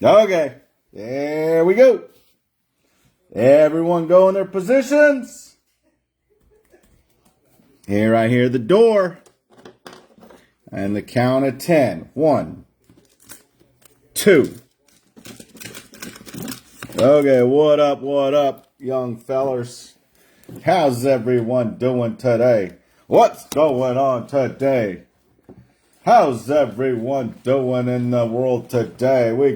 Okay, there we go. Everyone go in their positions. Here I hear the door. And the count of 10. 1, 2. Okay, what up, young fellers? How's everyone doing today? What's going on today? How's everyone doing in the world today? We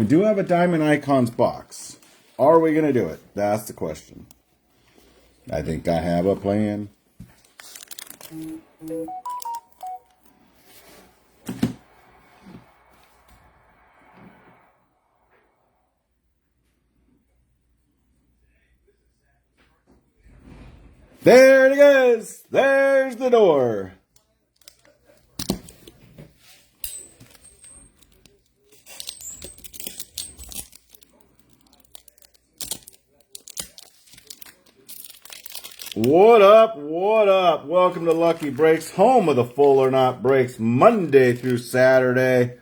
do have a Diamond Icons box. Are we going to do it? That's the question. I think I have a plan. There it is. There's the door. What up? What up? Welcome to Lucky Breaks, home of the full or not breaks, Monday through Saturday.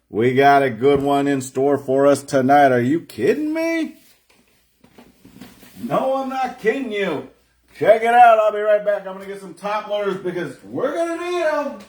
We got a good one in store for us tonight. Are you kidding me? No, I'm not kidding you. Check it out. I'll be right back. I'm going to get some top loaders because we're going to need them.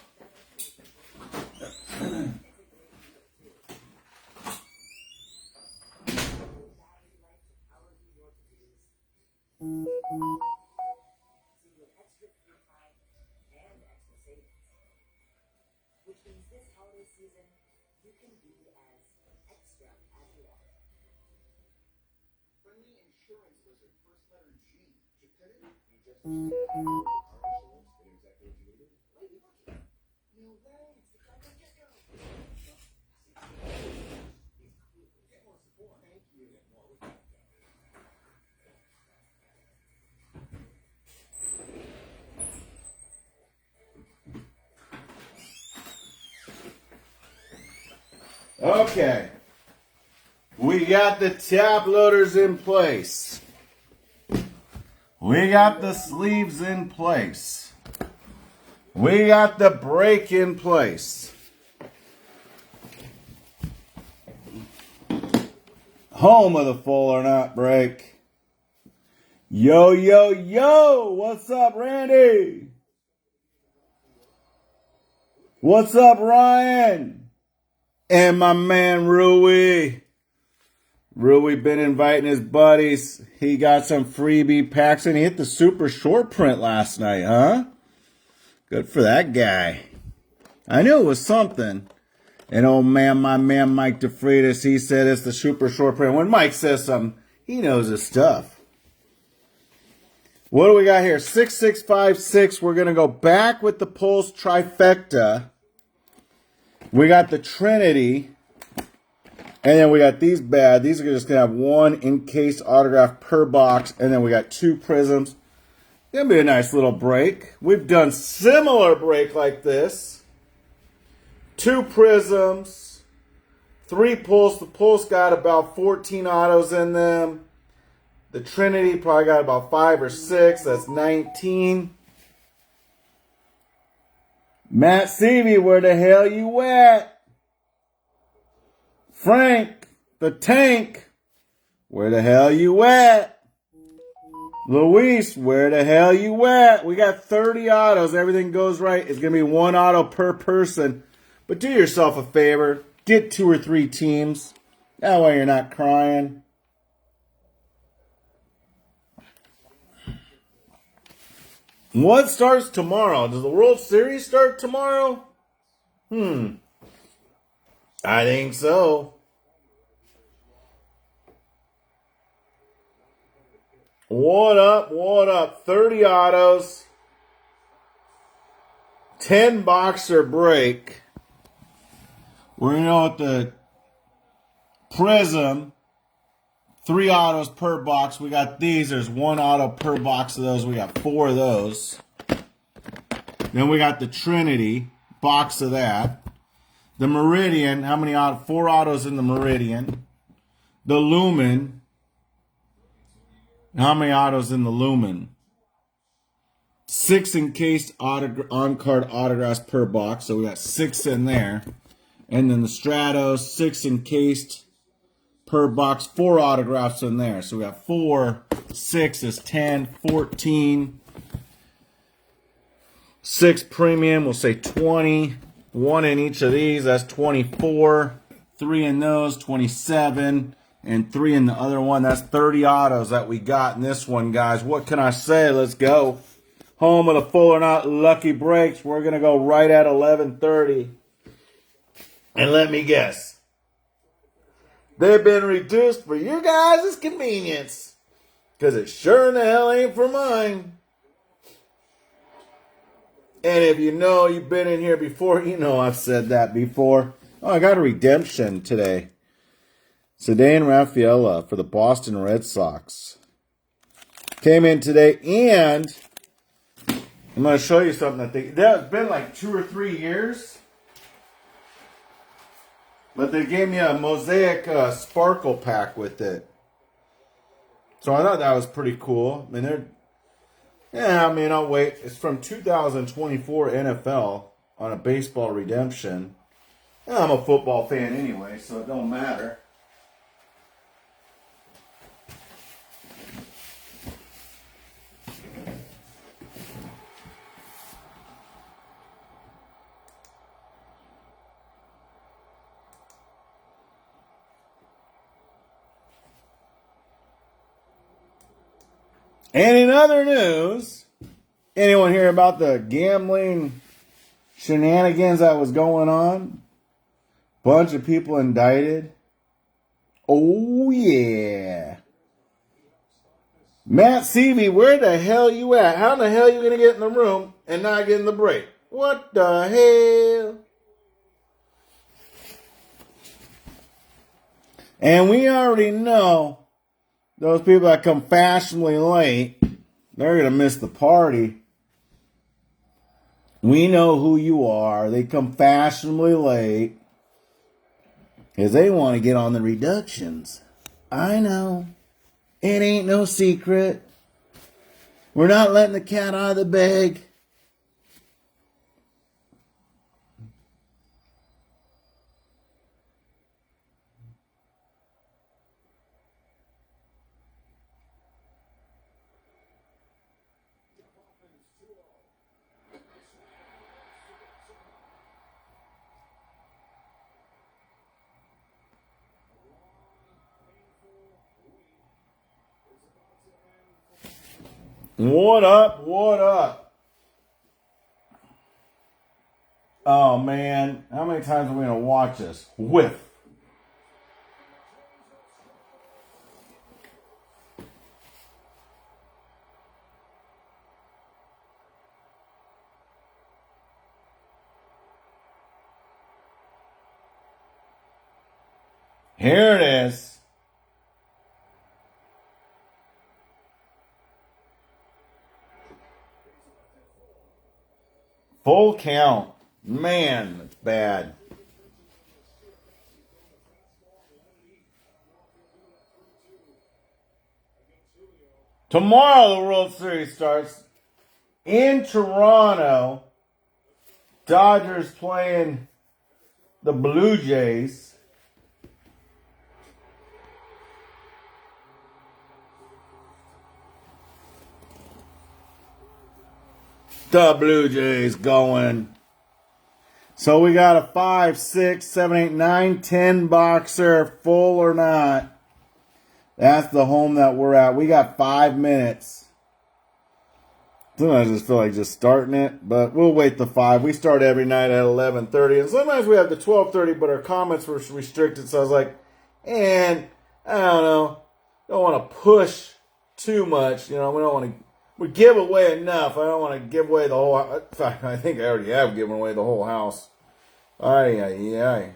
Okay, we got the top loaders in place. We got the sleeves in place. We got the break in place. Home of the full or not break. Yo, yo, yo, what's up, Randy? What's up, Ryan? And my man, Rui. Rui been inviting his buddies. He got some freebie packs and he hit the super short print last night, huh? Good for that guy. I knew it was something. And oh man, my man Mike DeFreitas, he said it's the super short print. When Mike says something, he knows his stuff. What do we got here? 6656. We're going to go back with the Pulse trifecta. We got the Trinity. And then we got these bad. These are just going to have one encased autograph per box. And then we got 2 Prizms. Going to be a nice little break. We've done similar break like this. 2 Prizms. 3 Pulse. The Pulse got about 14 autos in them. The Trinity probably got about 5 or 6. That's 19. Matt Seavey, where the hell you at? Frank, the Tank, where the hell you at? Luis, where the hell you at? We got 30 autos. Everything goes right. It's going to be 1 auto per person. But do yourself a favor. Get 2 or 3 teams. That way you're not crying. What starts tomorrow? Does the World Series start tomorrow? I think so. What up? What up? 30 autos. 10 boxer break. We're going to go with the Prizm. 3 autos per box. We got these. There's 1 auto per box of those. We got 4 of those. Then we got the Trinity. Box of that. The Meridian. How many autos? 4 autos in the Meridian. The Lumin. How many autos in the Lumin? 6 encased on-card autographs per box. So we got 6 in there. And then the Stratos, 6 encased per box, 4 autographs in there. So we got 4, 6 is 10, 14. 6 premium, we'll say 20. 1 in each of these, that's 24. 3 in those, 27. And 3 in the other one, that's 30 autos that we got in this one, guys. What can I say? Let's go. Home of the full or not lucky breaks. We're going to go right at 11:30. And let me guess. They've been reduced for you guys' convenience. Because it sure in the hell ain't for mine. And if you know you've been in here before, you know I've said that before. Oh, I got a redemption today. Sedan Rafaela for the Boston Red Sox. Came in today, and I'm going to show you something that's been like 2 or 3 years. But they gave me a mosaic sparkle pack with it. So I thought that was pretty cool. I mean, I'll wait. It's from 2024 NFL on a baseball redemption. And I'm a football fan anyway, so it don't matter. And in other news, anyone hear about the gambling shenanigans that was going on? Bunch of people indicted. Oh, yeah. Matt Seavey, where the hell you at? How the hell are you going to get in the room and not get in the break? What the hell? And we already know those people that come fashionably late, they're going to miss the party. We know who you are. They come fashionably late because they want to get on the reductions. I know. It ain't no secret. We're not letting the cat out of the bag. What up? What up? Oh, man. How many times are we going to watch this? Whiff. Here it is. Full count. Man, that's bad. Tomorrow the World Series starts in Toronto. Dodgers playing the Blue Jays. The Blue Jays going. So we got a 5, 6, 7, 8, 9, 10 boxer, full or not. That's the home that we're at. We got 5 minutes. Sometimes I just feel like just starting it, but we'll wait the 5. We start every night at 11:30, and sometimes we have the 12:30, but our comments were restricted, so I was like, and I don't know, don't want to push too much. You know, we don't want to. We give away enough. I don't want to give away the whole. In fact, I think I already have given away the whole house. Ay, ay, ay.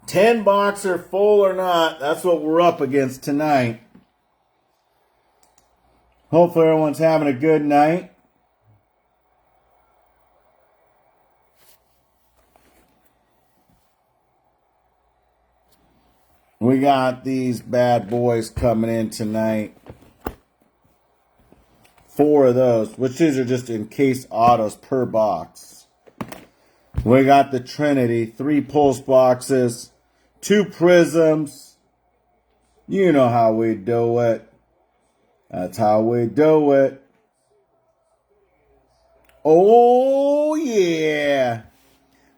$10 boxer, full or not. That's what we're up against tonight. Hopefully everyone's having a good night. We got these bad boys coming in tonight. 4 of those, which these are just in case autos per box. We got the Trinity, 3 pulse boxes, 2 Prizms. You know how we do it. That's how we do it. Oh, yeah.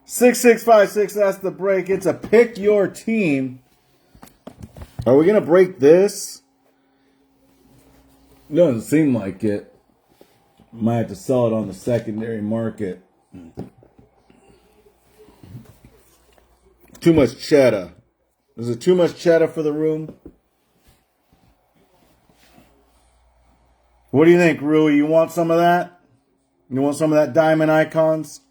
6656, that's the break. It's a pick your team. Are we going to break this? Doesn't seem like it. Might have to sell it on the secondary market. Too much cheddar. Is it too much cheddar for the room? What do you think, Rui? You want some of that? You want some of that diamond icons?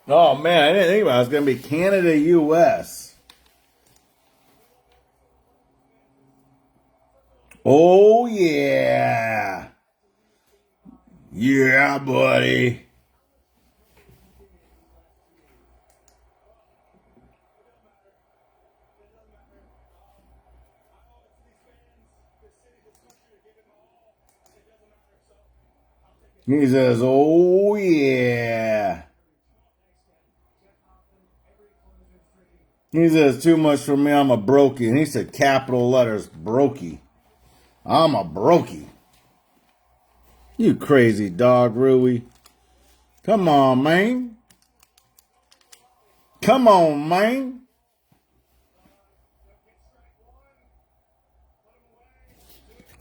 Oh, man, I didn't think about it. It's going to be Canada, U.S. Oh, yeah. Yeah, buddy. He says, oh, yeah. He says, too much for me, I'm a brokey. And he said capital letters, brokey. I'm a brokey. You crazy dog, Rui. Come on, man. Come on, man.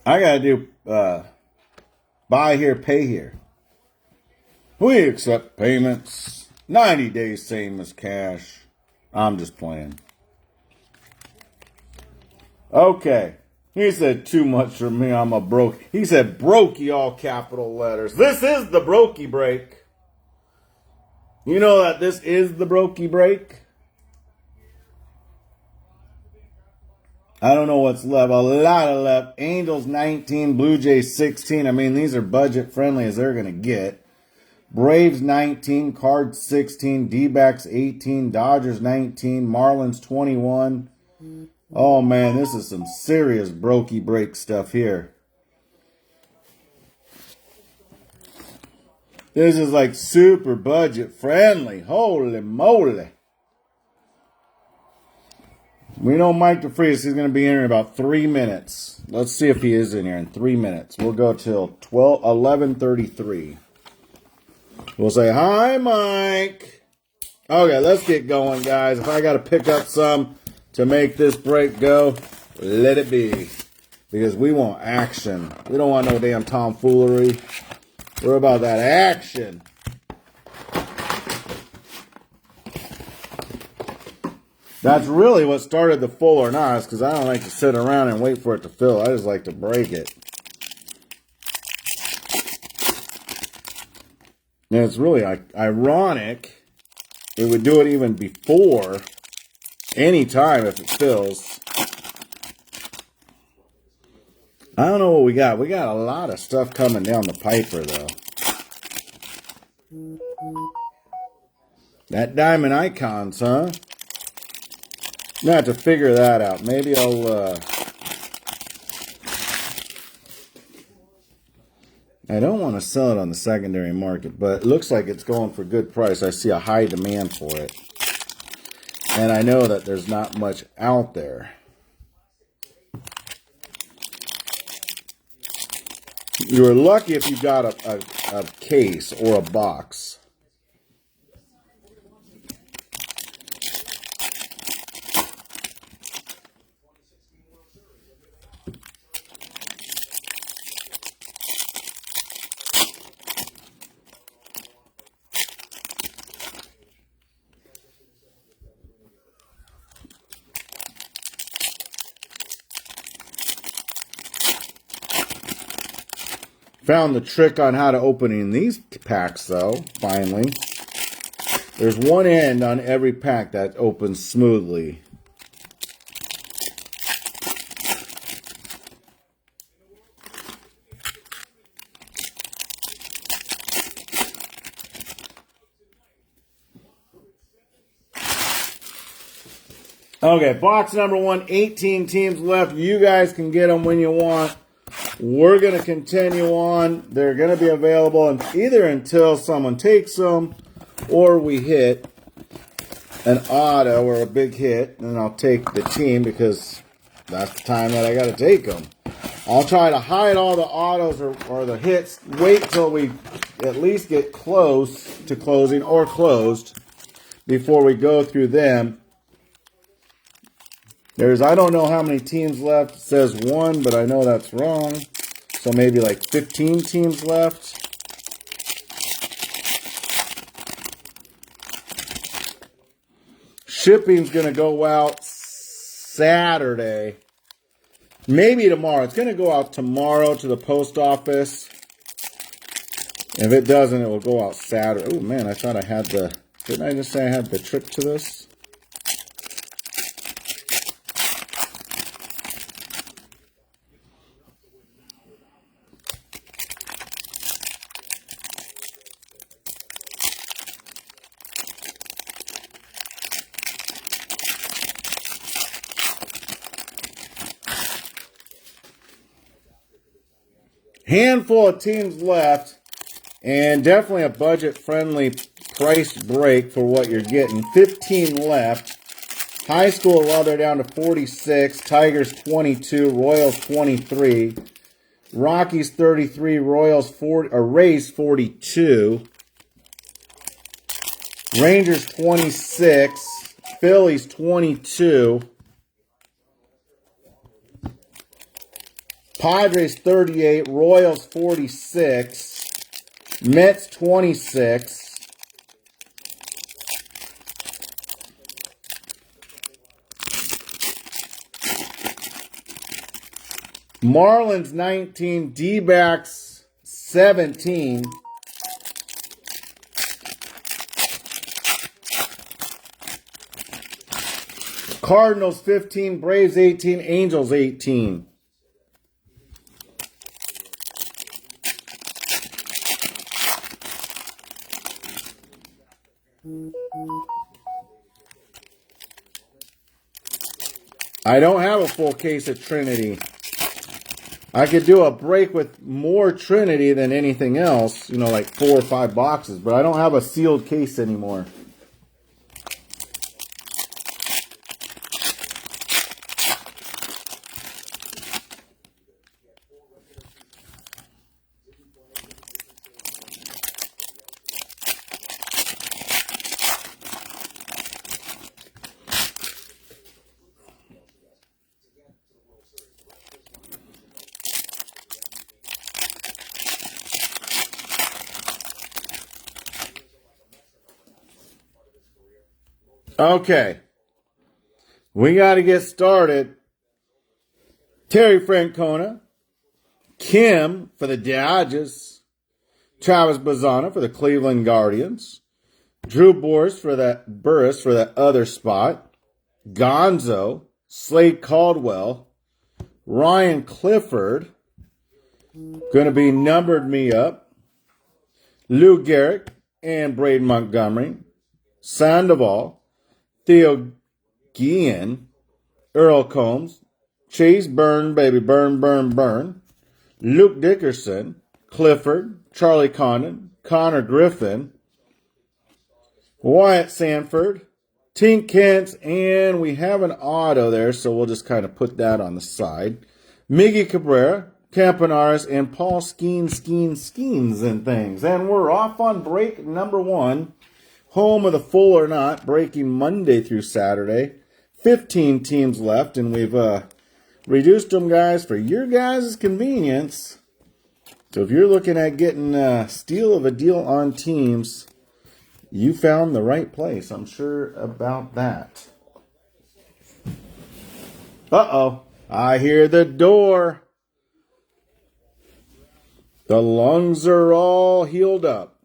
I got to do buy here, pay here. We accept payments. 90 days, same as cash. I'm just playing. Okay. He said too much for me. I'm a broke. He said brokey, all capital letters. This is the brokey break. You know that this is the brokey break? I don't know what's left. A lot of left. Angels 19, Blue Jays 16. I mean, these are budget friendly as they're going to get. Braves 19, Cards 16, D-backs 18, Dodgers 19, Marlins 21. Oh, man, this is some serious brokey break stuff here. This is like super budget friendly. Holy moly. We know Mike DeFreeze is going to be in here in about 3 minutes. Let's see if he is in here in 3 minutes. We'll go till 11:33. We'll say, hi, Mike. Okay, let's get going, guys. If I got to pick up some to make this break go, let it be. Because we want action. We don't want no damn tomfoolery. We're about that action. That's really what started the full or not, because I don't like to sit around and wait for it to fill. I just like to break it. And it's really ironic. It would do it even before any time if it fills. I don't know what we got. We got a lot of stuff coming down the piper, though. That diamond icons, huh? I'm gonna have to figure that out. Maybe I'll, I don't want to sell it on the secondary market, but it looks like it's going for a good price. I see a high demand for it. And I know that there's not much out there. You were lucky if you got a case or a box. Found the trick on how to opening these packs, though, finally. There's one end on every pack that opens smoothly. Okay, box number 1, 18 teams left. You guys can get them when you want. We're going to continue on. They're going to be available either until someone takes them or we hit an auto or a big hit. And I'll take the team because that's the time that I got to take them. I'll try to hide all the autos or the hits. Wait till we at least get close to closing or closed before we go through them. I don't know how many teams left. It says 1, but I know that's wrong. So maybe like 15 teams left. Shipping's going to go out Saturday. Maybe tomorrow. It's going to go out tomorrow to the post office. If it doesn't, it will go out Saturday. Oh, man, I thought I had the... Didn't I just say I had the trick to this? Handful of teams left, and definitely a budget-friendly price break for what you're getting. 15 left. High school, well, they're down to 46. Tigers, 22. Royals, 23. Rockies, 33. Royals, 40. Or Rays, 42. Rangers, 26. Phillies, 22. Padres 38, Royals 46, Mets 26, Marlins 19, D-backs 17, Cardinals 15, Braves 18, Angels 18. I don't have a full case of Trinity. I could do a break with more Trinity than anything else, you know, like 4 or 5 boxes, but I don't have a sealed case anymore. Okay, we got to get started. Terry Francona, Kim for the Dodgers, Travis Bazzana for the Cleveland Guardians, Drew Burris for that other spot, Gonzo, Slade Caldwell, Ryan Clifford, going to be numbered me up, Lou Gehrig and Braden Montgomery, Sandoval, Theo Guillen, Earl Combs, Chase Byrne, baby, Burn, Luke Dickerson, Clifford, Charlie Condon, Connor Griffin, Wyatt Sanford, Tink Kent, and we have an auto there, so we'll just kind of put that on the side. Miggy Cabrera, Campanaris, and Paul Skeens and things. And we're off on break number 1. Home of the full or not, breaking Monday through Saturday. 15 teams left, and we've reduced them, guys, for your guys' convenience. So if you're looking at getting a steal of a deal on teams, you found the right place. I'm sure about that. Uh-oh. I hear the door. The lungs are all healed up.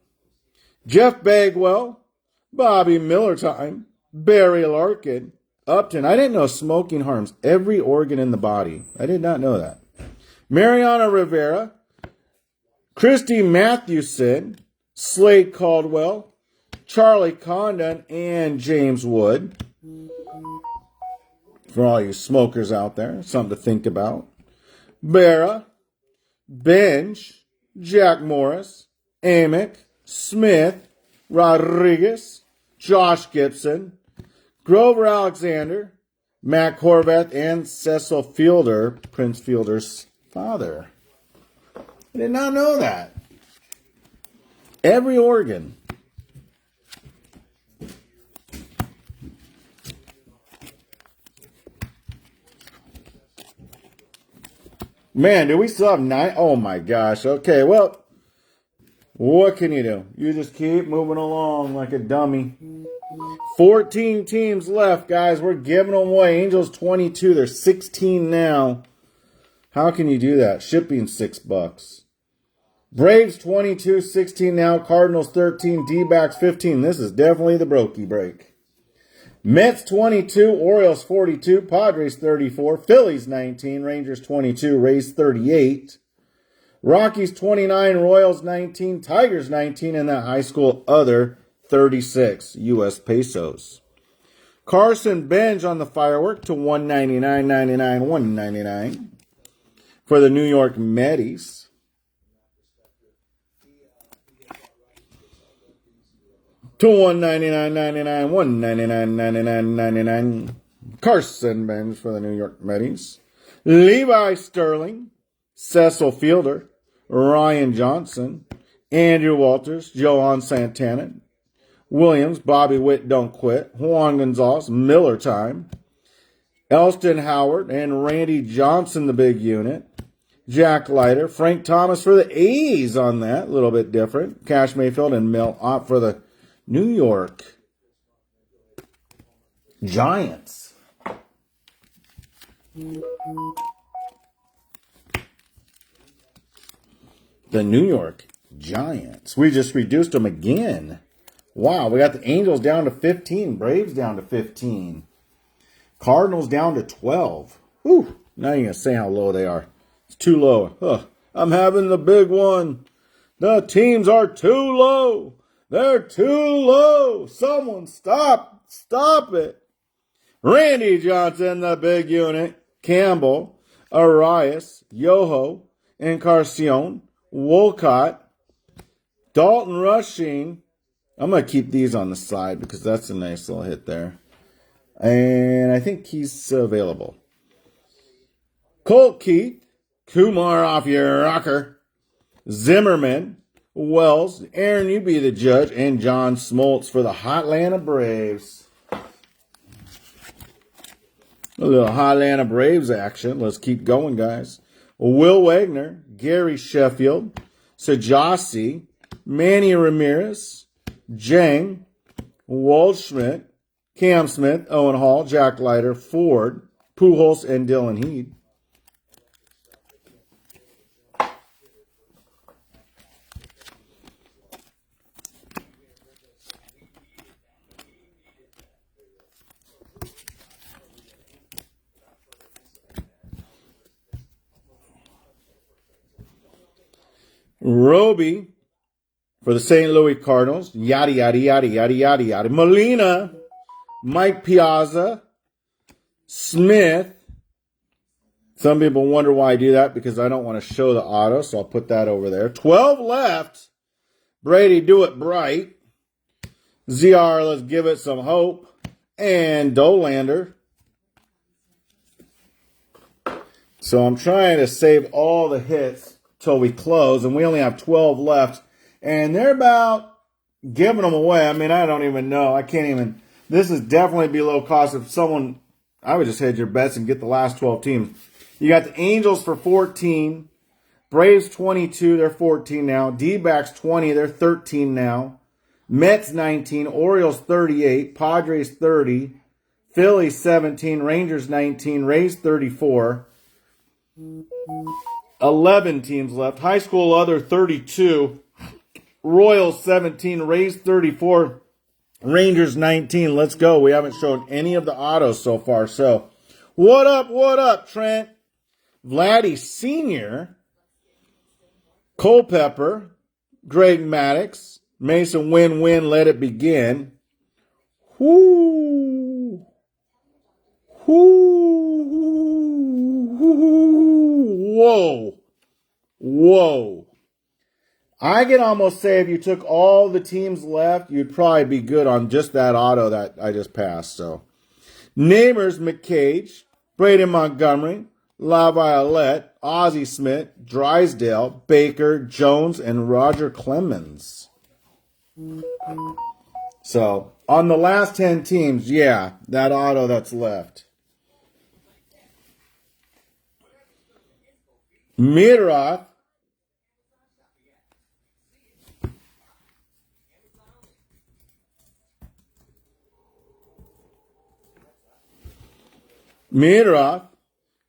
Jeff Bagwell, Bobby Miller time, Barry Larkin, Upton. I didn't know smoking harms every organ in the body. I did not know that. Mariano Rivera, Christy Mathewson, Slade Caldwell, Charlie Condon, and James Wood. For all you smokers out there, something to think about. Berra, Benj, Jack Morris, Amick, Smith, Rodriguez, Josh Gibson, Grover Alexander, Matt Horvath, and Cecil Fielder, Prince Fielder's father. I did not know that. Every organ. Man, do we still have 9? Oh my gosh. Okay, well, what can you do? You just keep moving along like a dummy. 14 teams left, guys. We're giving them away. Angels 22. They're 16 now. How can you do that? Shipping $6. Braves 22, 16 now. Cardinals 13. D-backs 15. This is definitely the brokey break. Mets 22, Orioles 42, Padres 34, Phillies 19, Rangers 22, Rays 38, Rockies 29, Royals 19, Tigers 19, and that high school other 36 U.S. pesos. Carson Benj on the firework to $199.99, $199 for the New York Mets. To $199.99, $199.99, Carson Benj for the New York Mets. Levi Sterling, Cecil Fielder, Ryan Johnson, Andrew Walters, Johan Santana, Williams, Bobby Witt, don't quit, Juan Gonzalez, Miller time, Elston Howard, and Randy Johnson, the big unit. Jack Leiter, Frank Thomas for the A's on that, a little bit different. Cash Mayfield and Mel Ott for the New York Giants. The New York Giants. We just reduced them again. Wow, we got the Angels down to 15. Braves down to 15. Cardinals down to 12. Whew, not even going to say how low they are. It's too low. I'm having the big one. The teams are too low. They're too low. Someone stop it. Randy Johnson, the big unit. Campbell, Arias, Yoho, Encarnacion, Wolcott, Dalton Rushing. I'm going to keep these on the side because that's a nice little hit there. And I think he's available. Colt Keith, Kumar off your rocker, Zimmerman, Wells, Aaron, you be the judge, and John Smoltz for the Atlanta Braves. A little Atlanta Braves action. Let's keep going, guys. Will Wagner, Gary Sheffield, Sajasi, Manny Ramirez, Jang, Waldschmidt, Cam Smith, Owen Hall, Jack Leiter, Ford, Pujols, and Dylan Heed. Roby for the St. Louis Cardinals. Yada, yada, yada, yada, yada, yada. Molina, Mike Piazza, Smith. Some people wonder why I do that because I don't want to show the auto, so I'll put that over there. 12 left. Brady, do it bright. ZR, let's give it some hope. And Dolander. So I'm trying to save all the hits till we close, and we only have 12 left. And they're about giving them away. I mean, I don't even know. I can't even. This is definitely below cost. If someone, I would just hedge your bets and get the last 12 teams. You got the Angels for 14. Braves 22, they're 14 now. D-backs 20, they're 13 now. Mets 19, Orioles 38, Padres 30, Phillies 17, Rangers 19, Rays 34. 11 teams left. High school other 32. Royals 17, Rays 34, Rangers 19. Let's go. We haven't shown any of the autos so far. So, what up, Trent? Vladdy Sr., Culpepper, Greg Maddux, Mason Win-Win, Let It Begin. Whoo. Whoa. I can almost say if you took all the teams left, you'd probably be good on just that auto that I just passed. So, Namers, McCage, Braden Montgomery, LaViolette, Ozzie Smith, Drysdale, Baker, Jones, and Roger Clemens. So, on the last 10 teams, yeah, that auto that's left. Miroth,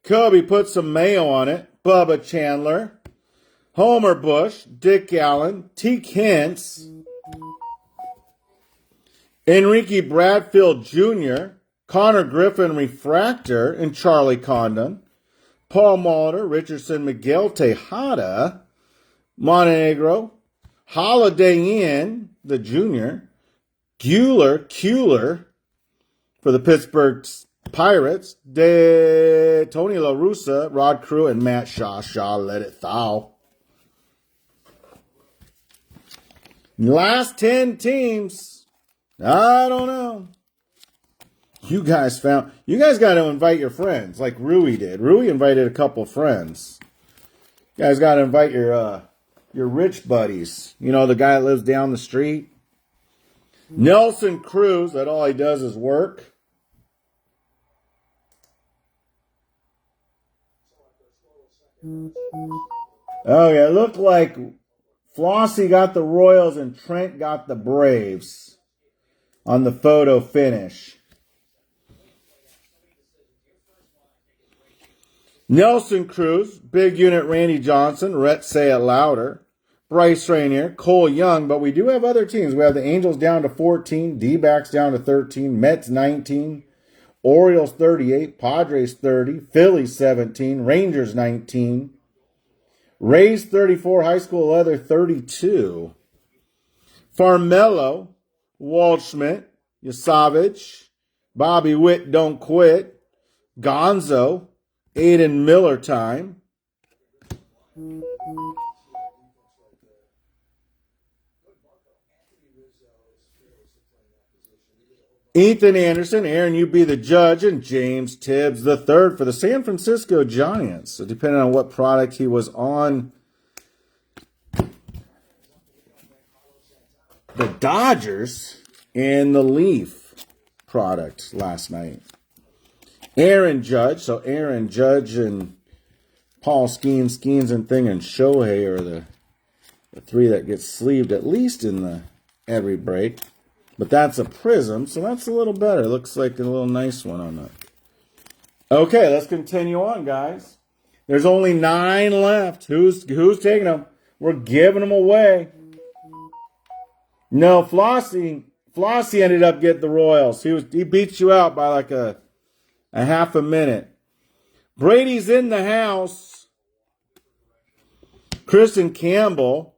Kobe put some mayo on it, Bubba Chandler, Homer Bush, Dick Allen, Teak Hintz, Enrique Bradfield Jr., Connor Griffin Refractor, and Charlie Condon, Paul Molitor, Richardson, Miguel Tejada, Montenegro, Holiday Inn, the junior, Kuehler for the Pittsburgh Pirates, Tony La Russa, Rod Crew, and Matt Shaw, let it thaw. Last 10 teams, I don't know. You guys got to invite your friends like Rui did. Rui invited a couple friends. You guys got to invite your rich buddies. You know, the guy that lives down the street. Nelson Cruz, that all he does is work. Oh, yeah, it looked like Flossie got the Royals and Trent got the Braves on the photo finish. Nelson Cruz, Big Unit Randy Johnson, Rhett Say It Louder, Bryce Rainier, Cole Young, but we do have other teams. We have the Angels down to 14, D-backs down to 13, Mets 19, Orioles 38, Padres 30, Phillies 17, Rangers 19, Rays 34, High School Leather 32, Farmello, Waldschmidt, Yasavage, Bobby Witt Don't Quit, Gonzo, Aiden Miller time. Ethan Anderson, Aaron, you be the judge, and James Tibbs the third for the San Francisco Giants. So depending on what product he was on, the Dodgers and the Leaf product last night. Aaron Judge, so Aaron Judge and Paul Skeens and Thing and Shohei are the three that get sleeved at least in the every break. But that's a Prizm, so that's a little better. Looks like a little nice one on that. Okay, let's continue on, guys. There's only 9 left. Who's taking them? We're giving them away. No, Flossie ended up getting the Royals. He beat you out by like a half a minute. Brady's in the house. Kristen Campbell.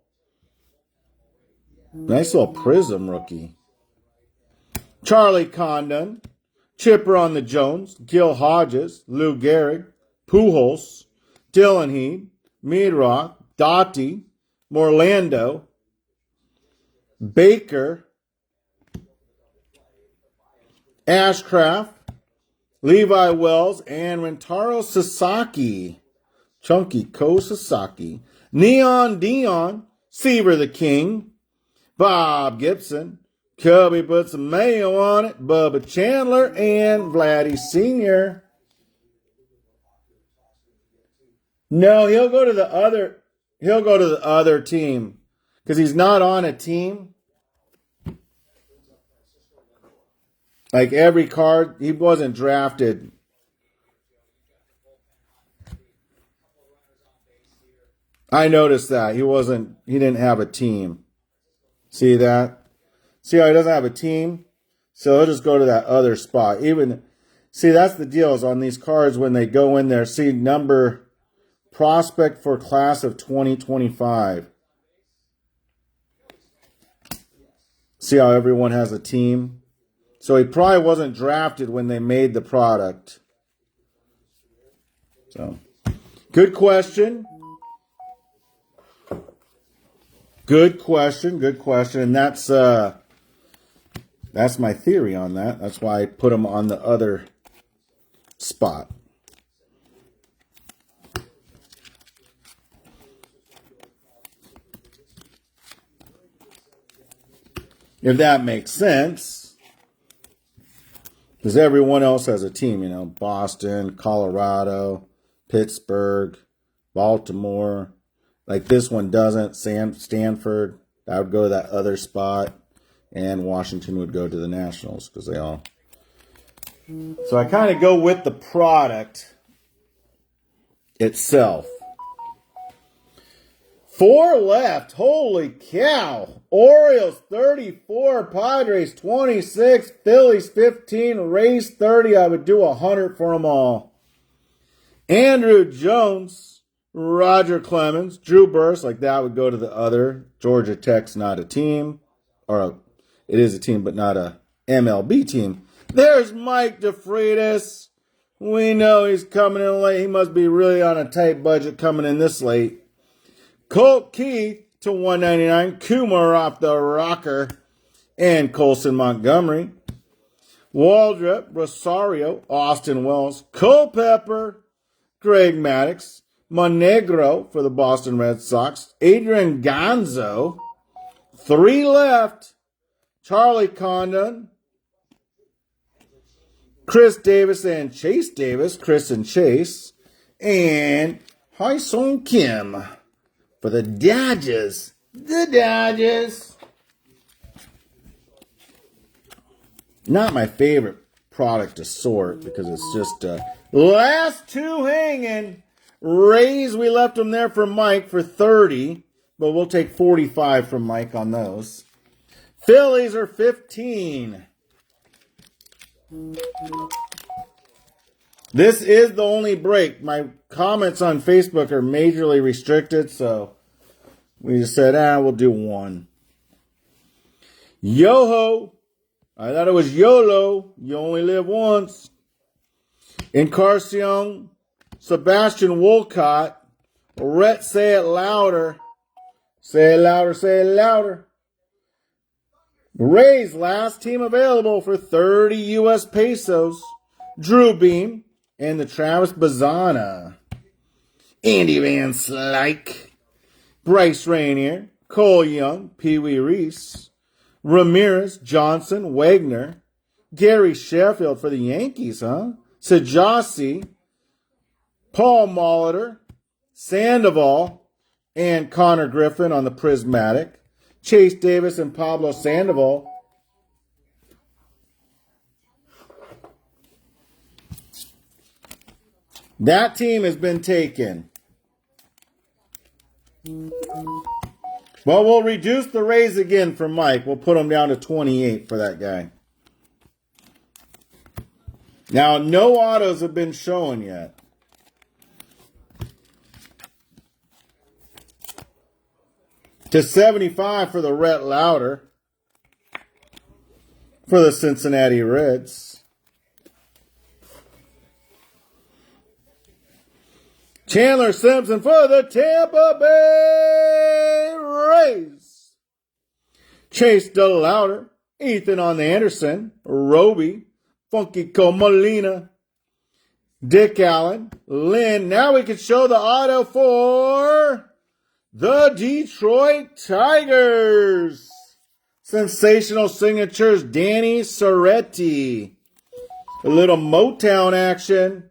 Nice little Prizm rookie. Charlie Condon. Chipper on the Jones. Gil Hodges. Lou Gehrig. Pujols. Dylan Heed. Meadrock. Doughty. Morlando. Baker. Ashcraft. Levi Wells, and Rentaro Sasaki. Chunky Ko Sasaki, Neon Dion, Seaver the King, Bob Gibson, Cubby put some mayo on it, Bubba Chandler, and Vladdy Sr. No, he'll go to the other team because he's not on a team. Like every card, he wasn't drafted. I noticed that. He didn't have a team. See that? See how he doesn't have a team? So he'll just go to that other spot. See, that's the deal is on these cards when they go in there. See, number prospect for class of 2025. See how everyone has a team? So he probably wasn't drafted when they made the product. So, good question. Good question. And that's my theory on that. That's why I put him on the other spot. If that makes sense. Because everyone else has a team, Boston, Colorado, Pittsburgh, Baltimore. Like this one doesn't. Stanford, that would go to that other spot. And Washington would go to the Nationals because they all. So I kind of go with the product itself. 4 left. Holy cow. Orioles 34, Padres 26, Phillies 15, Rays 30. I would do 100 for them all. Andrew Jones, Roger Clemens, Drew Burst, like that would go to the other. Georgia Tech's not a team. It is a team, but not a MLB team. There's Mike DeFreitas. We know he's coming in late. He must be really on a tight budget coming in this late. Colt Keith to 199. Kumar off the rocker. And Colson Montgomery. Waldrop, Rosario, Austin Wells. Culpepper, Greg Maddux. Monegro for the Boston Red Sox. Adrian Gonzo. 3 left. Charlie Condon. Chris Davis and Chase Davis. Chris and Chase. And Hyun Kim. For the Dodgers. The Dodgers. Not my favorite product to sort because it's just last 2 hanging. Rays, we left them there for Mike for 30. But we'll take 45 from Mike on those. Phillies are 15. This is the only break. My comments on Facebook are majorly restricted, so we just said, we'll do 1. Yoho. I thought it was YOLO. You only live once. Encarnacion. Sebastian Wolcott. Rhett, say it louder. Say it louder, say it louder. Rays, last team available for 30 U.S. pesos. Drew Beam. And the Travis Bazana. Andy Van Slyke. Bryce Rainier. Cole Young. Pee Wee Reese. Ramirez. Johnson. Wagner. Gary Sheffield for the Yankees, Sajasi. Paul Molitor. Sandoval. And Connor Griffin on the Prismatic. Chase Davis and Pablo Sandoval. That team has been taken. Well, we'll reduce the Rays again for Mike. We'll put them down to 28 for that guy. Now, no autos have been shown yet. To 75 for the Rhett Lauder for the Cincinnati Reds. Chandler Simpson for the Tampa Bay Rays. Chase DeLauder, Ethan on the Anderson, Roby, Funky Molina, Dick Allen, Lynn. Now we can show the auto for the Detroit Tigers. Sensational signatures, Danny Soretti. A little Motown action.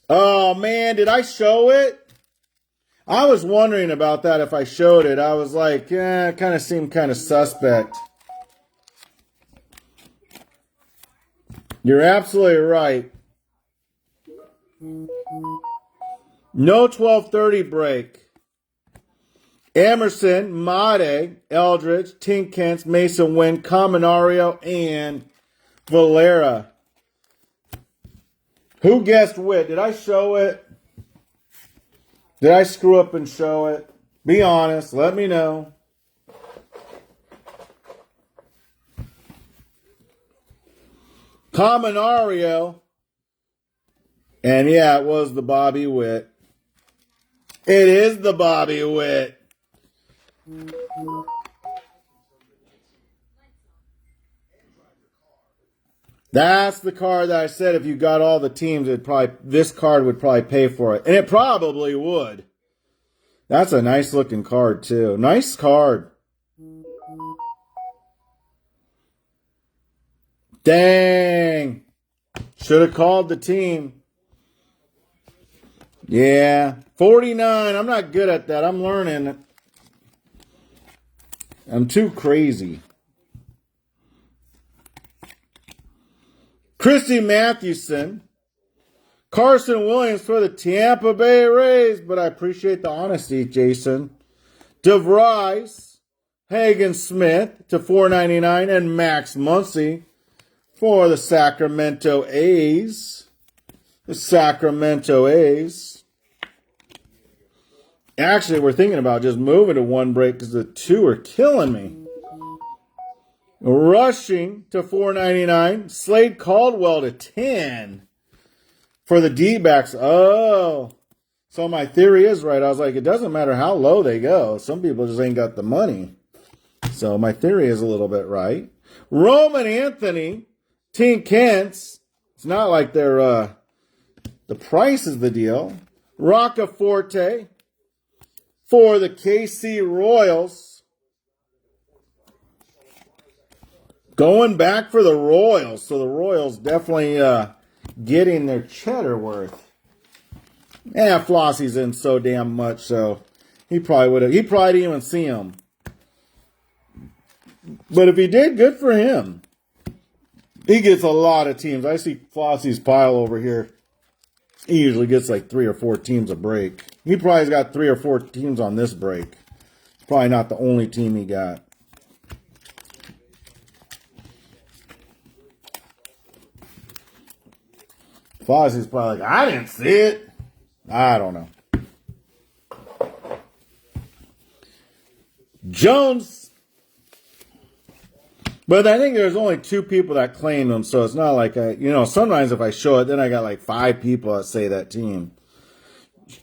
Oh, man, did I show it? I was wondering about that if I showed it. I was like, yeah, it kind of seemed kind of suspect. You're absolutely right. No 12:30 break. Emerson, Made, Eldridge, Tinkens, Mason Wynn, Caminario, and Valera. Who guessed which? Did I show it? Did I screw up and show it? Be honest. Let me know. Caminario. And yeah, it was the Bobby Witt. It is the Bobby Witt. That's the card that I said if you got all the teams, this card would probably pay for it. And it probably would. That's a nice looking card too. Nice card. Dang. Should have called the team. Yeah. 49. I'm not good at that. I'm learning. I'm too crazy. Christy Mathewson. Carson Williams for the Tampa Bay Rays. But I appreciate the honesty, Jason. DeVries. Hagen Smith to $4.99. And Max Muncy for the Sacramento A's. The Sacramento A's. Actually, we're thinking about just moving to one break because the two are killing me. Rushing to $4.99. Slade Caldwell to $10 for the D-backs. Oh, so my theory is right. I was like, it doesn't matter how low they go. Some people just ain't got the money. So my theory is a little bit right. Roman Anthony, Tinkens. It's not like they're the price is the deal. Roccaforte for the KC Royals. Going back for the Royals. So the Royals definitely getting their cheddar worth. Yeah, Flossie's in so damn much, so he probably didn't even see him. But if he did, good for him. He gets a lot of teams. I see Flossie's pile over here. He usually gets like 3 or 4 teams a break. He probably's got 3 or 4 teams on this break. It's probably not the only team he got. Fozzie's probably like, I didn't see it. I don't know. Jones. But I think there's only 2 people that claim them, so it's not like sometimes if I show it, then I got like 5 people that say that team.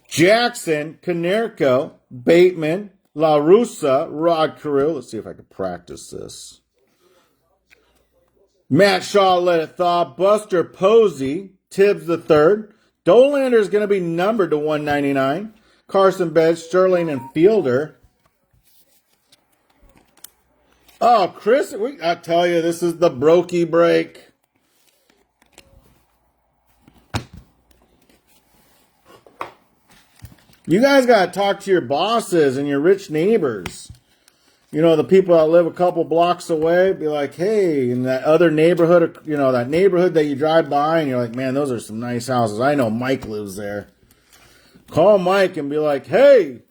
Jackson, Konerko, Bateman, La Russa, Rod Carew. Let's see if I can practice this. Matt Shaw, Let It Thaw, Buster Posey, Tibbs III. Dolander is going to be numbered to $199. Carson Bedge, Sterling, and Fielder. Oh, Chris, I tell you, this is the brokey break. You guys got to talk to your bosses and your rich neighbors. You know, the people that live a couple blocks away, be like, hey, in that other neighborhood, that neighborhood that you drive by, and you're like, man, those are some nice houses. I know Mike lives there. Call Mike and be like, hey,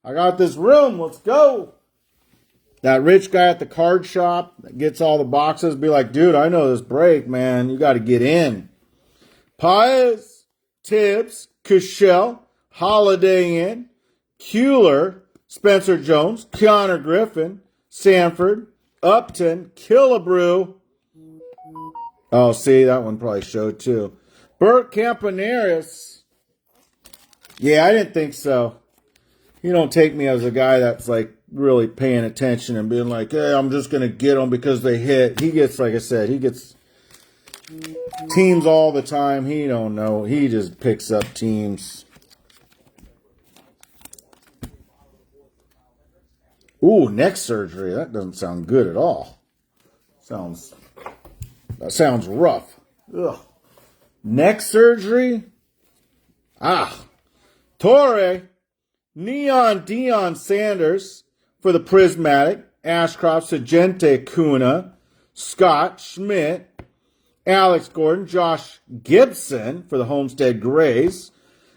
I got this room. Let's go. That rich guy at the card shop that gets all the boxes, be like, dude, I know this break, man. You got to get in. Paez, Tibbs, Cushell, Holiday Inn, Kuehler, Spencer Jones, Connor Griffin, Sanford, Upton, Killebrew. Oh, see, that one probably showed too. Bert Campaneris. Yeah, I didn't think so. You don't take me as a guy that's like really paying attention and being like, hey, I'm just going to get them because they hit. He gets, like I said, he gets Teams all the time. He don't know. He just picks up teams. Ooh, neck surgery. That doesn't sound good at all. That sounds rough. Ugh. Neck surgery? Torre. Neon Deion Sanders for the Prismatic. Ashcroft, Sagente, Kuna. Scott, Schmidt. Alex Gordon, Josh Gibson for the Homestead Grays.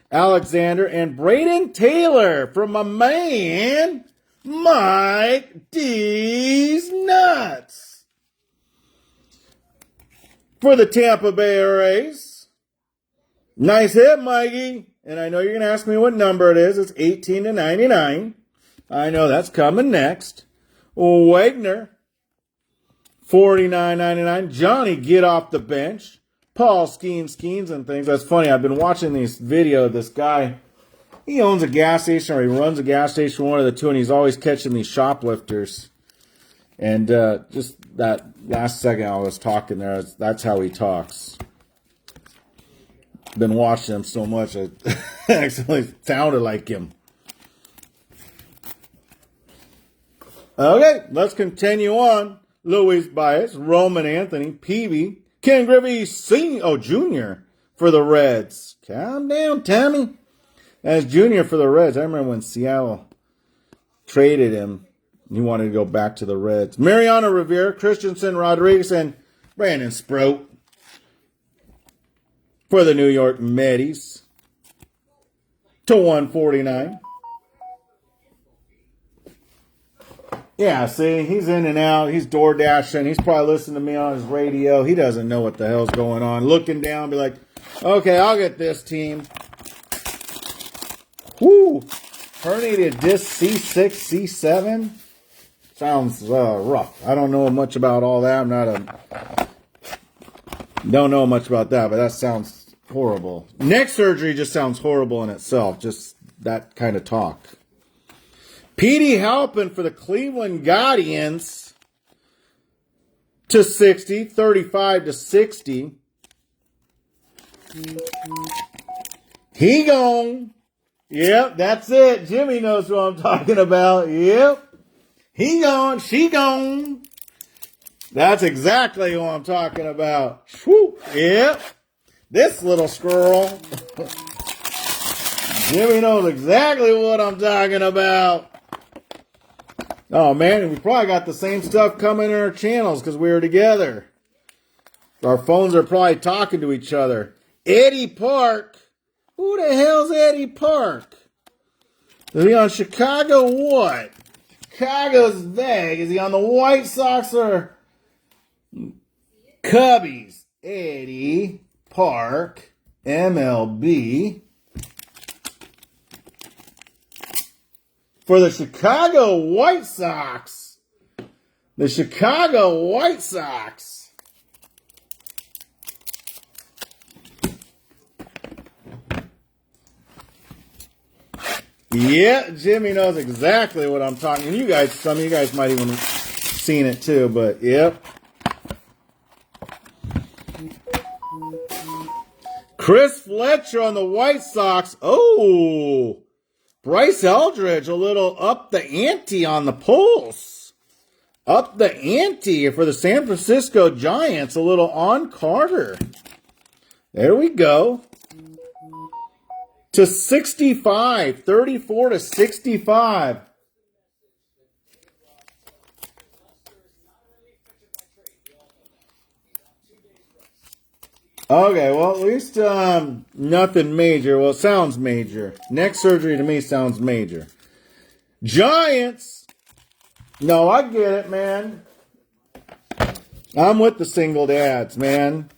Alexander and Braden Taylor from my man, Mike D's Nuts. For the Tampa Bay Rays. Nice hit, Mikey. And I know you're going to ask me what number it is. It's 18/99. I know that's coming next. Wagner. $49.99. Johnny, get off the bench. Paul Skeens and things. That's funny. I've been watching this video of this guy. He owns a gas station or he runs a gas station, one of the two, and he's always catching these shoplifters. And just that last second I was talking there, that's how he talks. Been watching him so much, I actually sounded like him. Okay, let's continue on. Luis Baez, Roman Anthony, Peavy, Ken Griffey Jr. for the Reds. Calm down, Tommy. As Jr. for the Reds. I remember when Seattle traded him. He wanted to go back to the Reds. Mariano Rivera, Christensen Rodriguez, and Brandon Sproat for the New York Mets to 149. Yeah, see, he's in and out. He's door dashing. He's probably listening to me on his radio. He doesn't know what the hell's going on. Looking down, be like, okay, I'll get this team. Whoo! Herniated disc C6, C7. Sounds rough. I don't know much about all that. Don't know much about that, but that sounds horrible. Neck surgery just sounds horrible in itself. Just that kind of talk. Petey Halpin for the Cleveland Guardians to 60, 35/60. He gone. Yep, that's it. Jimmy knows what I'm talking about. Yep. He gone. She gone. That's exactly what I'm talking about. Whew. Yep. This little squirrel. Jimmy knows exactly what I'm talking about. Oh, man, we probably got the same stuff coming in our channels because we were together. Our phones are probably talking to each other. Eddie Park. Who the hell's Eddie Park? Is he on Chicago what? Chicago's vague. Is he on the White Sox or Cubbies? Eddie Park, MLB. For the Chicago White Sox. The Chicago White Sox. Yeah, Jimmy knows exactly what I'm talking. You guys, some of you guys might even have seen it too, but yep. Chris Fletcher on the White Sox. Oh, Bryce Eldridge, a little up the ante on the pulse. Up the ante for the San Francisco Giants, a little on Carter. There we go. To 65, 34/65. Okay, well, at least nothing major. Well, it sounds major. Neck surgery to me sounds major. Giants. No, I get it, man. I'm with the single dads, man.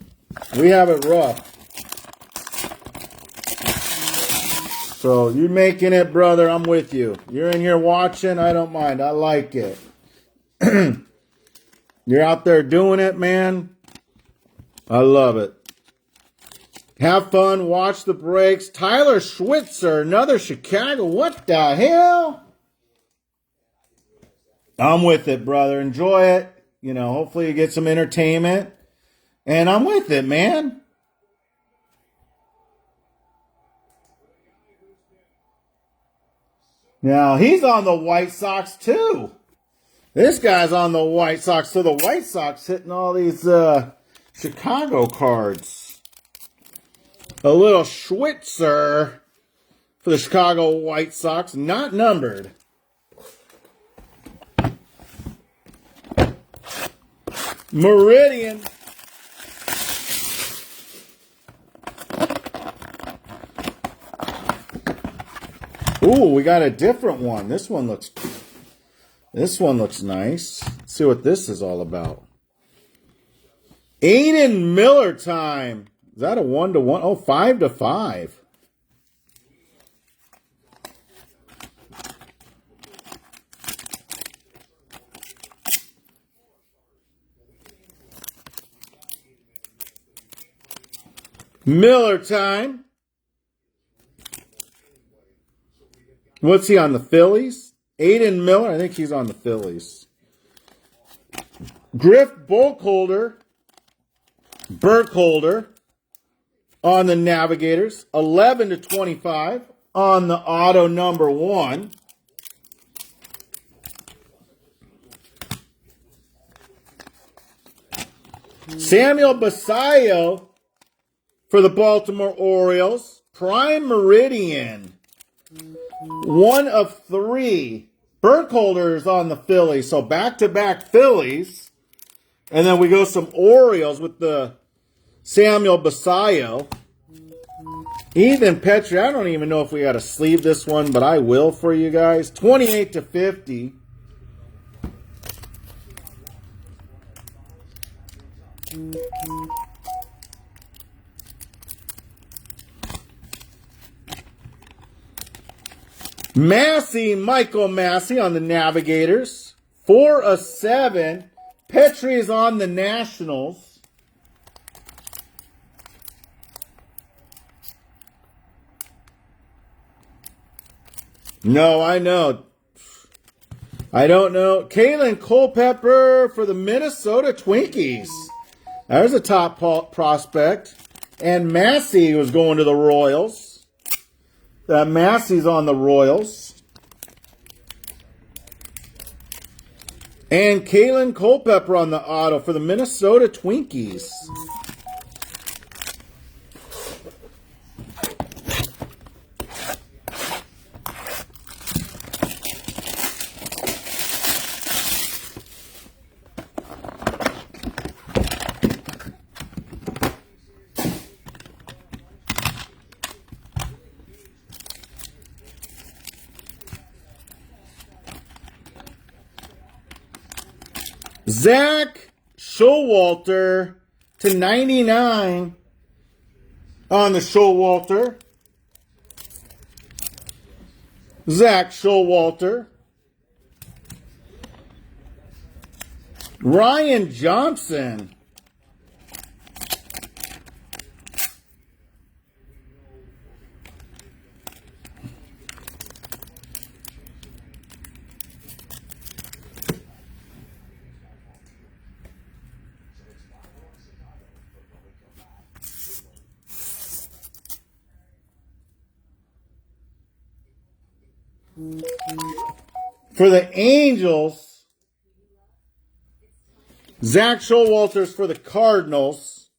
We have it rough. So, you making it, brother, I'm with you. You're in here watching, I don't mind. I like it. You're out there doing it, man. I love it. Have fun, watch the breaks. Tyler Schwitzer, another Chicago. What the hell? I'm with it, brother. Enjoy it. You know, hopefully you get some entertainment. And I'm with it, man. Now, he's on the White Sox, too. This guy's on the White Sox. So the White Sox hitting all these Chicago cards. A little Schwitzer for the Chicago White Sox. Not numbered. Meridian. Ooh, we got a different one. This one looks nice. Let's see what this is all about. Aiden Miller time. Is that a 1-to-1? Oh, 5-to-5. Miller time. What's he on, the Phillies? Aiden Miller, I think he's on the Phillies. Griff Burkholder on the Navigators. 11-to-25 on the auto number 1. Samuel Basallo for the Baltimore Orioles. Prime Meridian. 1-of-3. Burkholder's on the Phillies. So back-to-back Phillies. And then we go some Orioles with the Samuel Basallo. Ethan Petrie. I don't even know if we got to sleeve this one, but I will for you guys. 28-to-50. Michael Massey on the Navigators. 4-of-7. Petrie is on the Nationals. No, I know. I don't know. Kalen Culpepper for the Minnesota Twinkies. There's a top prospect. And Massey was going to the Royals. Massey's on the Royals. And Kalen Culpepper on the auto for the Minnesota Twinkies. Zach Showalter /99 on the Showalter. Zach Showalter. Ryan Johnson. For the Angels, Zach Showalter's for the Cardinals.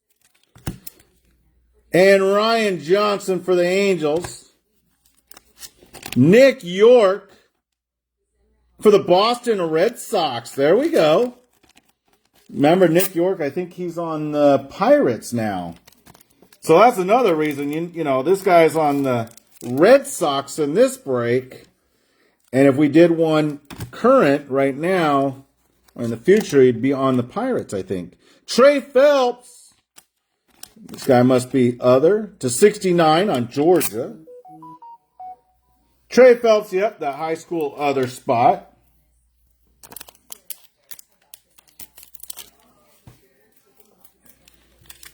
And Ryan Johnson for the Angels. Nick York for the Boston Red Sox. There we go. Remember Nick York? I think he's on the Pirates now. So that's another reason, you know, this guy's on the Red Sox in this break. And if we did one current right now, or in the future, he'd be on the Pirates, I think. Trey Phelps. This guy must be other. /69 on Georgia. Trey Phelps, yep, that high school other spot.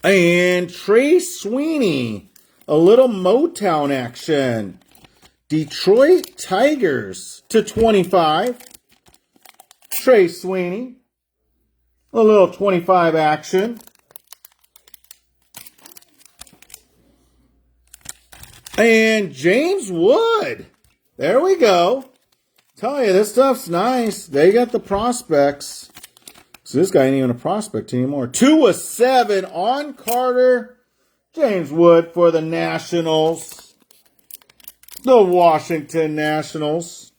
And Trey Sweeney. A little Motown action. Detroit Tigers /25. Trey Sweeney. A little 25 action. And James Wood. There we go. Tell you, this stuff's nice. They got the prospects. So this guy ain't even a prospect anymore. 2/7 on Carter. James Wood for the Nationals. The Washington Nationals.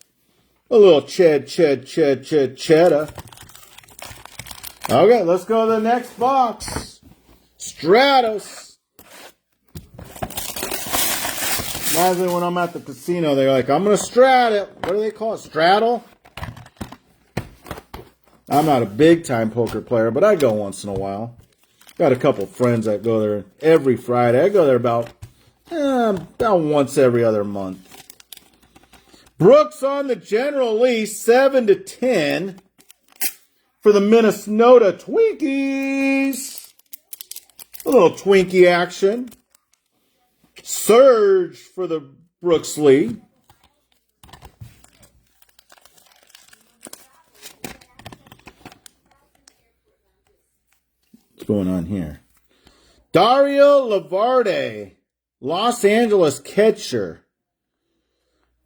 A little cheddar. Okay, let's go to the next box. Stratos. Reminds me when I'm at the casino, they're like, I'm going to strat it. What do they call it? Straddle? I'm not a big-time poker player, but I go once in a while. Got a couple friends that go there every Friday. I go there about once every other month. Brooks on the General Lee, 7/10 for the Minnesota Twinkies. A little Twinkie action. Surge for the Brooks Lee. What's going on here? Dario Lavarde, Los Angeles catcher.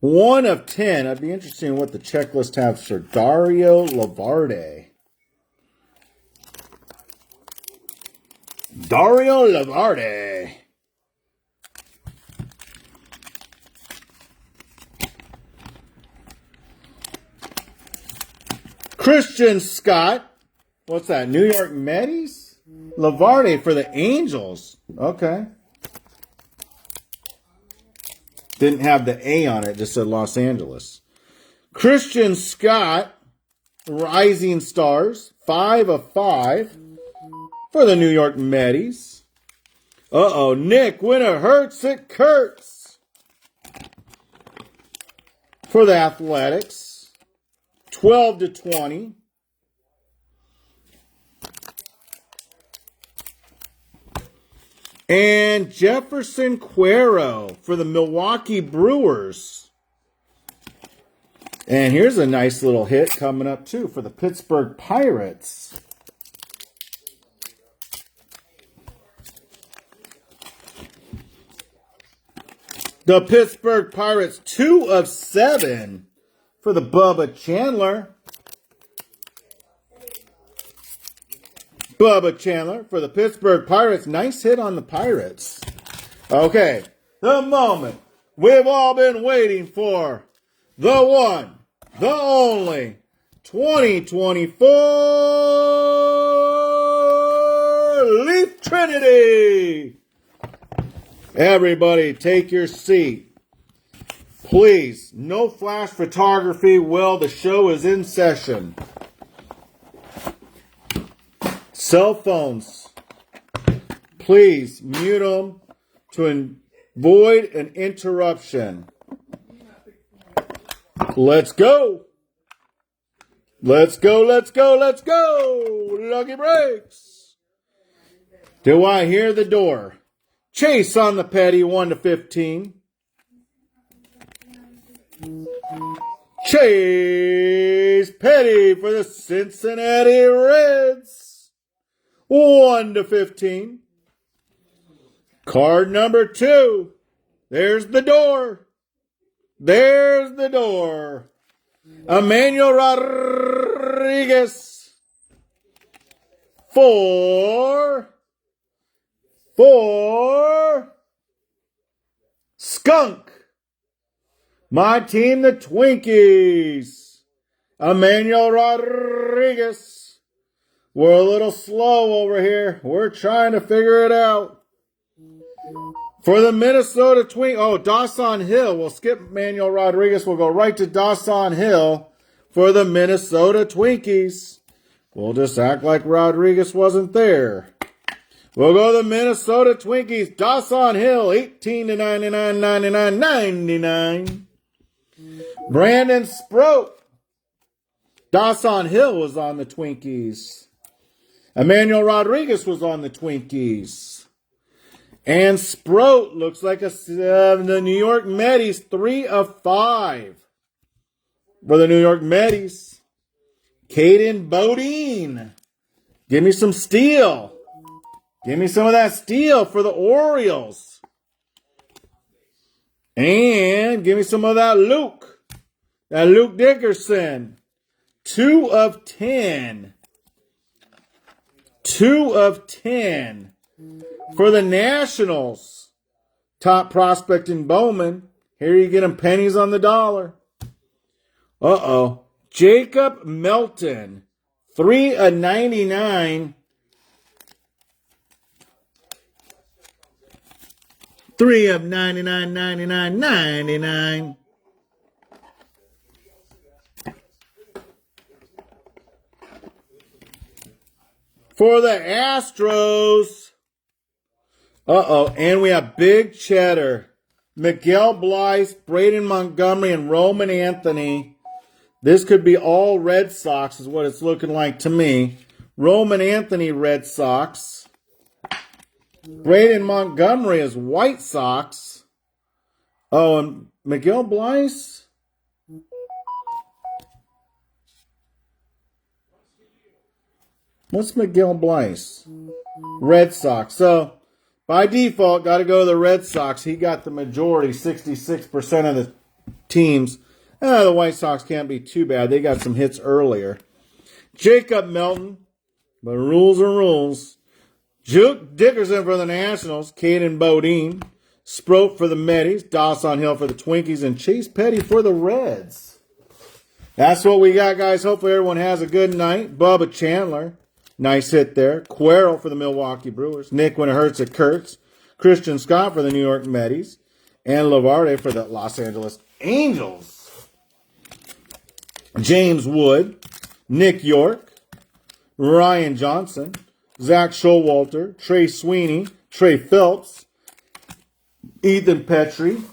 1/10. I'd be interested in what the checklist has for Dario Lavarde. Dario Lavarde. Christian Scott. What's that? New York Mets? Lavarde for the Angels. Okay. Didn't have the A on it, just said Los Angeles. Christian Scott, Rising Stars, 5/5 for the New York Mets. Uh-oh, Nick, when it hurts, it curts for the Athletics, 12/20. And Jefferson Cuero for the Milwaukee Brewers. And here's a nice little hit coming up, too, for the Pittsburgh Pirates. The Pittsburgh Pirates, 2/7 for the Bubba Chandler. Bubba Chandler for the Pittsburgh Pirates. Nice hit on the Pirates. Okay, the moment we've all been waiting for. The one, the only, 2024 Leaf Trinity. Everybody take your seat. Please, no flash photography while the show is in session. Cell phones, please mute them to avoid an interruption. Let's go. Let's go, let's go, let's go. Lucky breaks. Do I hear the door? Chase on the Petty, 1/15. Chase Petty for the Cincinnati Reds. 1/15. Card number 2. There's the door. There's the door. Emmanuel Rodriguez. 4. Skunk. My team, the Twinkies. Emmanuel Rodriguez. We're a little slow over here. We're trying to figure it out. For the Minnesota Twinkies. Oh, Dawson Hill. We'll skip Manuel Rodriguez. We'll go right to Dawson Hill for the Minnesota Twinkies. We'll just act like Rodriguez wasn't there. We'll go to the Minnesota Twinkies. Dawson Hill, 18/99, 99. Brandon Sproat. Dawson Hill was on the Twinkies. Emmanuel Rodriguez was on the Twinkies. And Sproat looks like the New York Mets, 3/5 for the New York Mets. Caden Bodine. Give me some steel. Give me some of that steel for the Orioles. And give me some of that Luke. That Luke Dickerson. 2 of 10. 2 of 10. For the Nationals. Top prospect in Bowman. Here you get him pennies on the dollar. Uh-oh. Jacob Melton. 3 of 99. 3 of 99, 99, 99. For the Astros. Uh-oh. And we have Big Cheddar. Miguel Blythe, Braden Montgomery, and Roman Anthony. This could be all Red Sox is what it's looking like to me. Roman Anthony, Red Sox. Braden Montgomery is White Sox. Oh, and Miguel Blythe? What's Miguel Blythe? Red Sox. So, by default, got to go to the Red Sox. He got the majority, 66% of the teams. The White Sox can't be too bad. They got some hits earlier. Jacob Melton, but rules are rules. Juke Dickerson for the Nationals. Caden Bodine. Sproat for the Medis. Dawson Hill for the Twinkies. And Chase Petty for the Reds. That's what we got, guys. Hopefully everyone has a good night. Bubba Chandler. Nice hit there. Quero for the Milwaukee Brewers. Nick when it hurts, it hurts. Christian Scott for the New York Medis. And Lavarde for the Los Angeles Angels. James Wood, Nick York, Ryan Johnson, Zach Showalter, Trey Sweeney, Trey Phelps, Ethan Petrie,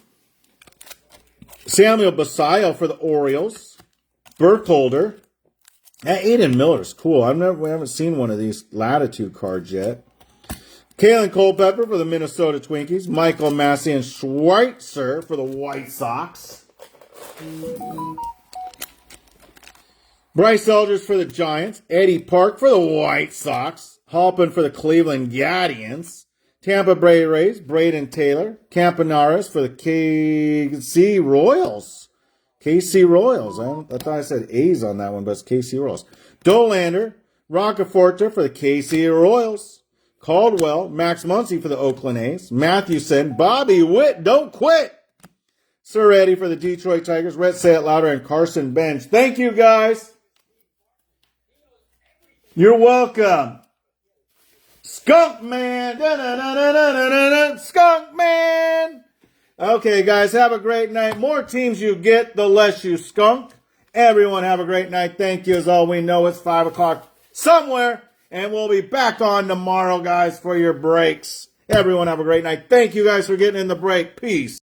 Samuel Basayo for the Orioles, Burkholder. That Aiden Miller's cool. We haven't seen one of these Latitude cards yet. Kalen Culpepper for the Minnesota Twinkies, Michael Massey and Schweitzer for the White Sox. Bryce Eldridge for the Giants. Eddie Park for the White Sox. Halpin for the Cleveland Guardians. Tampa Bay Rays. Braden Taylor. Campanaris for the KC Royals. KC Royals. I thought I said A's on that one, but it's KC Royals. Dolander. Roccaforte for the KC Royals. Caldwell. Max Muncy for the Oakland A's. Mathewson. Bobby Witt. Don't quit. Surretti for the Detroit Tigers. Rhett Say It Louder and Carson Bench. Thank you, guys. You're welcome. Skunk Man. Skunk Man. Okay, guys, have a great night. More teams you get, the less you skunk. Everyone have a great night. Thank you. As all we know, it's 5 o'clock somewhere. And we'll be back on tomorrow, guys, for your breaks. Everyone have a great night. Thank you, guys, for getting in the break. Peace.